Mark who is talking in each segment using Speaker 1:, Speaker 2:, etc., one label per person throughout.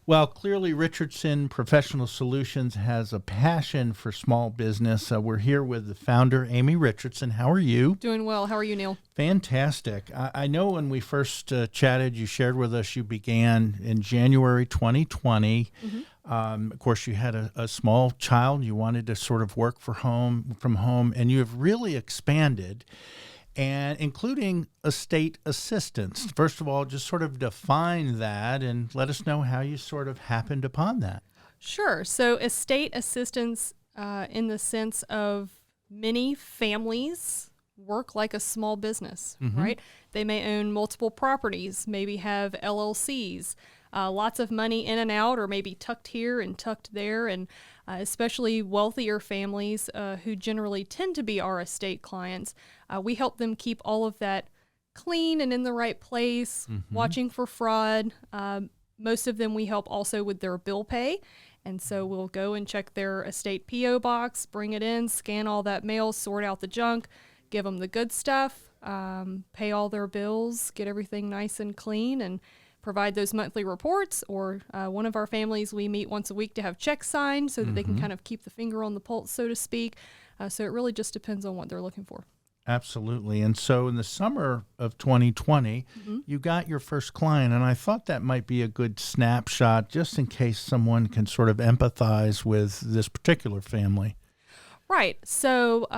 Speaker 1: Well, clearly Richardson Professional Solutions has a passion for small business. We're here with the founder, Amy Richardson. How are you?
Speaker 2: Doing well. How are you, Neil?
Speaker 1: Fantastic. I know when we first chatted, you shared with us you began in January 2020. Of course, you had a small child. You wanted to sort of work from home, and you have really expanded, and including estate assistance. First of all, just sort of define that and let us know how you sort of happened upon that.
Speaker 2: Sure. So estate assistance in the sense of many families work like a small business, right? They may own multiple properties, maybe have LLCs, lots of money in and out, or maybe tucked here and tucked there, and especially wealthier families who generally tend to be our estate clients. We help them keep all of that clean and in the right place, watching for fraud. Most of them we help also with their bill pay. And so we'll go and check their estate P.O. box, bring it in, scan all that mail, sort out the junk, give them the good stuff, pay all their bills, get everything nice and clean, and provide those monthly reports. Or one of our families, we meet once a week to have checks signed so that they can kind of keep the finger on the pulse, so to speak. So it really just depends on what they're looking for.
Speaker 1: Absolutely. And so in the summer of 2020, you got your first client, and I thought that might be a good snapshot just in case someone can sort of empathize with this particular family.
Speaker 2: Right. So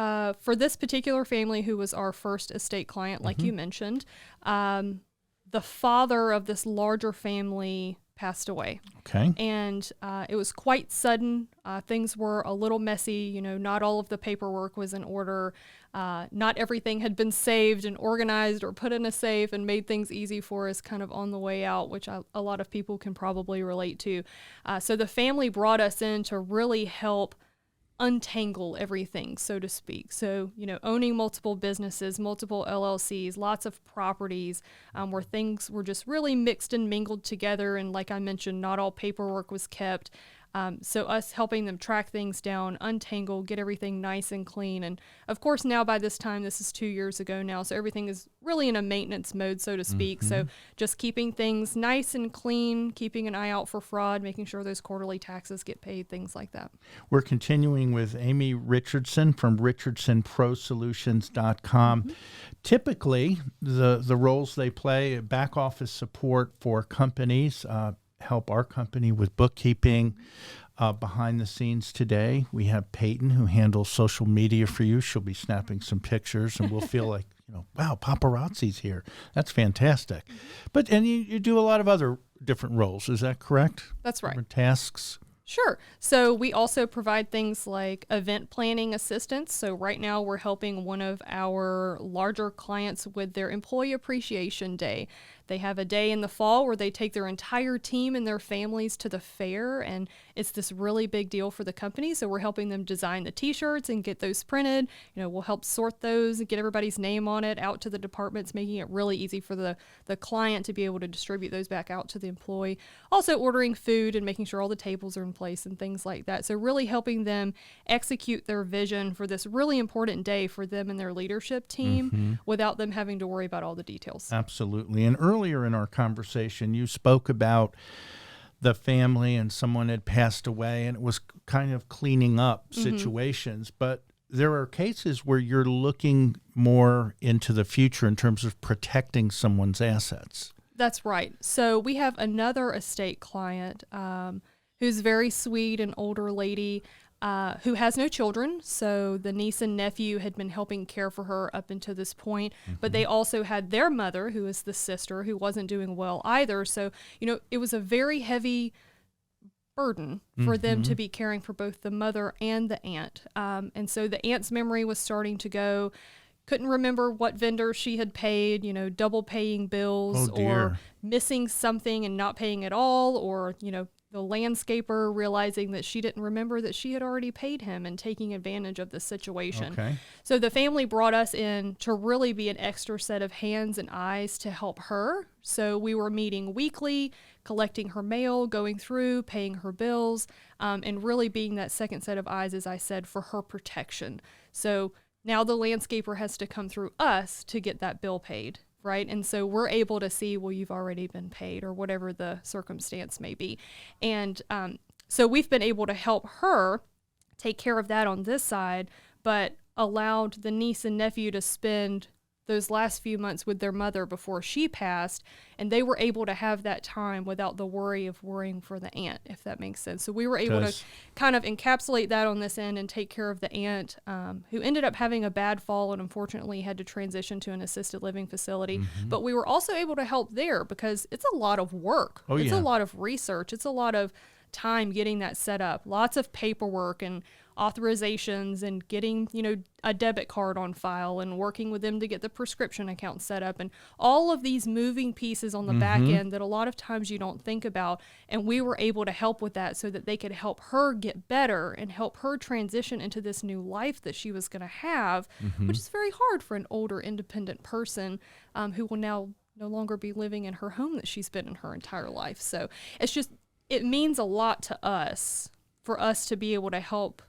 Speaker 2: for this particular family who was our first estate client, like you mentioned, the father of this larger family passed away.
Speaker 1: Okay.
Speaker 2: And it was quite sudden. Things were a little messy. You know, not all of the paperwork was in order. Not everything had been saved and organized or put in a safe and made things easy for us kind of on the way out, which a lot of people can probably relate to. So the family brought us in to really help untangle everything, so to speak. So, you know, owning multiple businesses, multiple LLCs, lots of properties, where things were just really mixed and mingled together. And like I mentioned, not all paperwork was kept. So us helping them track things down, untangle, get everything nice and clean. And of course, now by this time, this is 2 years ago now, so everything is really in a maintenance mode, so to speak. So just keeping things nice and clean, keeping an eye out for fraud, making sure those quarterly taxes get paid, things like that.
Speaker 1: We're continuing with Amy Richardson from RichardsonProSolutions.com. Typically, the roles they play, back office support for companies, help our company with bookkeeping. Behind the scenes today, we have Peyton, who handles social media for you. She'll be snapping some pictures, and we'll feel like, wow, paparazzi's here. That's fantastic. And you do a lot of other different roles. Is that correct?
Speaker 2: That's right.
Speaker 1: Different tasks.
Speaker 2: Sure. So we also provide things like event planning assistance. So right now we're helping one of our larger clients with their Employee Appreciation Day. They have a day in the fall where they take their entire team and their families to the fair, and it's this really big deal for the company. So we're helping them design the t-shirts and get those printed. We'll help sort those and get everybody's name on it out to the departments, making it really easy for the client to be able to distribute those back out to the employee. Also ordering food and making sure all the tables are in place and things like that. So really helping them execute their vision for this really important day for them and their leadership team without them having to worry about all the details.
Speaker 1: Absolutely. And earlier in our conversation, you spoke about the family and someone had passed away, and it was kind of cleaning up situations. But there are cases where you're looking more into the future in terms of protecting someone's assets.
Speaker 2: That's right. So we have another estate client who's very sweet, an older lady who has no children. So the niece and nephew had been helping care for her up until this point, but they also had their mother, who is the sister, who wasn't doing well either. So, it was a very heavy burden for them to be caring for both the mother and the aunt. And so the aunt's memory was starting to go. Couldn't remember what vendor she had paid, double paying bills or missing something and not paying at all, or, the landscaper realizing that she didn't remember that she had already paid him and taking advantage of the situation.
Speaker 1: Okay.
Speaker 2: So the family brought us in to really be an extra set of hands and eyes to help her. So we were meeting weekly, collecting her mail, going through, paying her bills, and really being that second set of eyes, as I said, for her protection. So now the landscaper has to come through us to get that bill paid right? And so we're able to see, well, you've already been paid or whatever the circumstance may be. And so we've been able to help her take care of that on this side, but allowed the niece and nephew to spend those last few months with their mother before she passed, and they were able to have that time without the worry of worrying for the aunt, if that makes sense. So we were able to kind of encapsulate that on this end and take care of the aunt, who ended up having a bad fall and unfortunately had to transition to an assisted living facility. But we were also able to help there because it's a lot of work. It's a lot of research. It's a lot of time getting that set up, lots of paperwork and authorizations and getting, a debit card on file and working with them to get the prescription account set up and all of these moving pieces on the back end that a lot of times you don't think about. And we were able to help with that so that they could help her get better and help her transition into this new life that she was going to have, which is very hard for an older independent person who will now no longer be living in her home that she's been in her entire life. So it means a lot to us for us to be able to help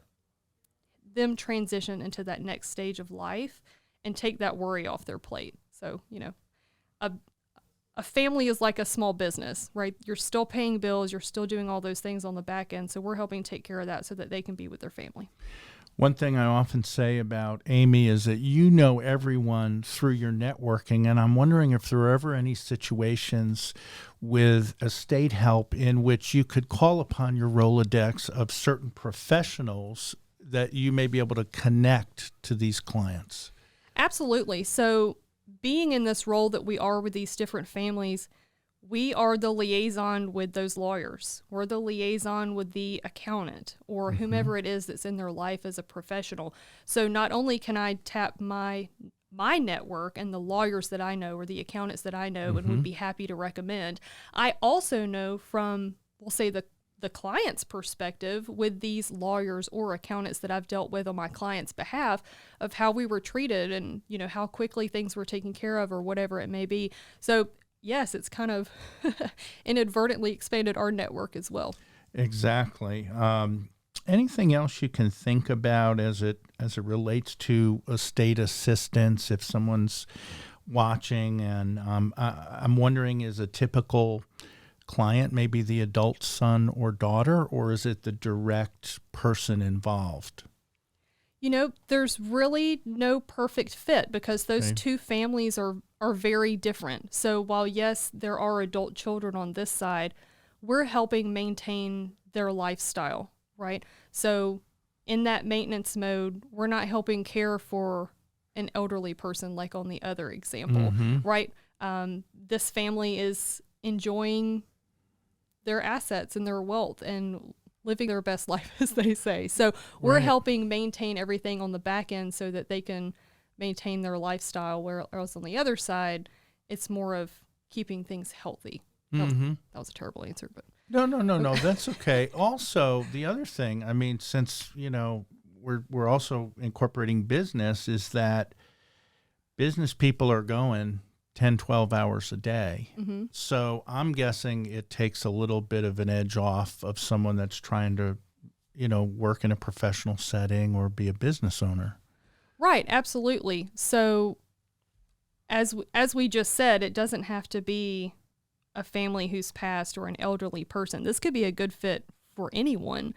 Speaker 2: them transition into that next stage of life and take that worry off their plate. So, a family is like a small business, right? You're still paying bills, you're still doing all those things on the back end. So we're helping take care of that so that they can be with their family.
Speaker 1: One thing I often say about Amy is that you know everyone through your networking, and I'm wondering if there are ever any situations with estate help in which you could call upon your Rolodex of certain professionals that you may be able to connect to these clients.
Speaker 2: Absolutely. So being in this role that we are with these different families, we are the liaison with those lawyers. We're the liaison with the accountant or whomever it is that's in their life as a professional. So not only can I tap my network and the lawyers that I know or the accountants that I know and would be happy to recommend, I also know from, we'll say, the client's perspective with these lawyers or accountants that I've dealt with on my client's behalf of how we were treated and, how quickly things were taken care of or whatever it may be. So yes, it's kind of inadvertently expanded our network as well. Exactly.
Speaker 1: Anything else you can think about as it relates to estate assistance if someone's watching? And I'm wondering, is a typical client maybe the adult son or daughter, or is it the direct person involved?
Speaker 2: There's really no perfect fit because those two families are very different. So while, yes, there are adult children on this side, we're helping maintain their lifestyle, right? So in that maintenance mode, we're not helping care for an elderly person like on the other example, right? This family is enjoying their assets and their wealth and living their best life, as they say. So we're helping maintain everything on the back end so that they can maintain their lifestyle, whereas on the other side, it's more of keeping things healthy. That was a terrible answer, but
Speaker 1: no, that's okay. Also, the other thing, since we're also incorporating business, is that business people are going 10, 12 hours a day. So I'm guessing it takes a little bit of an edge off of someone that's trying to, work in a professional setting or be a business owner.
Speaker 2: Right, absolutely. So as we just said, it doesn't have to be a family who's passed or an elderly person. This could be a good fit for anyone.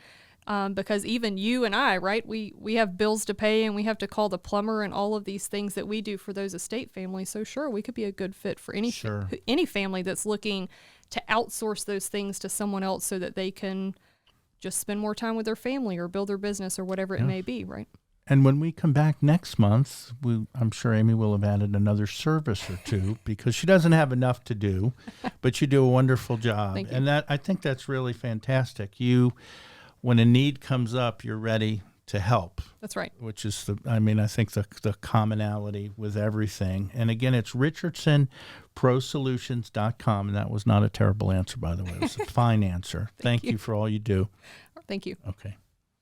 Speaker 2: Because even you and I, right, we have bills to pay and we have to call the plumber and all of these things that we do for those estate families. So sure, we could be a good fit for any family that's looking to outsource those things to someone else so that they can just spend more time with their family or build their business or whatever it may be, right?
Speaker 1: And when we come back next month, I'm sure Amy will have added another service or two because she doesn't have enough to do, but you do a wonderful job.
Speaker 2: Thank you.
Speaker 1: And I think that's really fantastic. When a need comes up, you're ready to help.
Speaker 2: That's right.
Speaker 1: Which is I think the commonality with everything. And again, it's richardsonprosolutions.com. And that was not a terrible answer, by the way. It was a fine answer. Thank you for all you do.
Speaker 2: Thank you.
Speaker 1: Okay.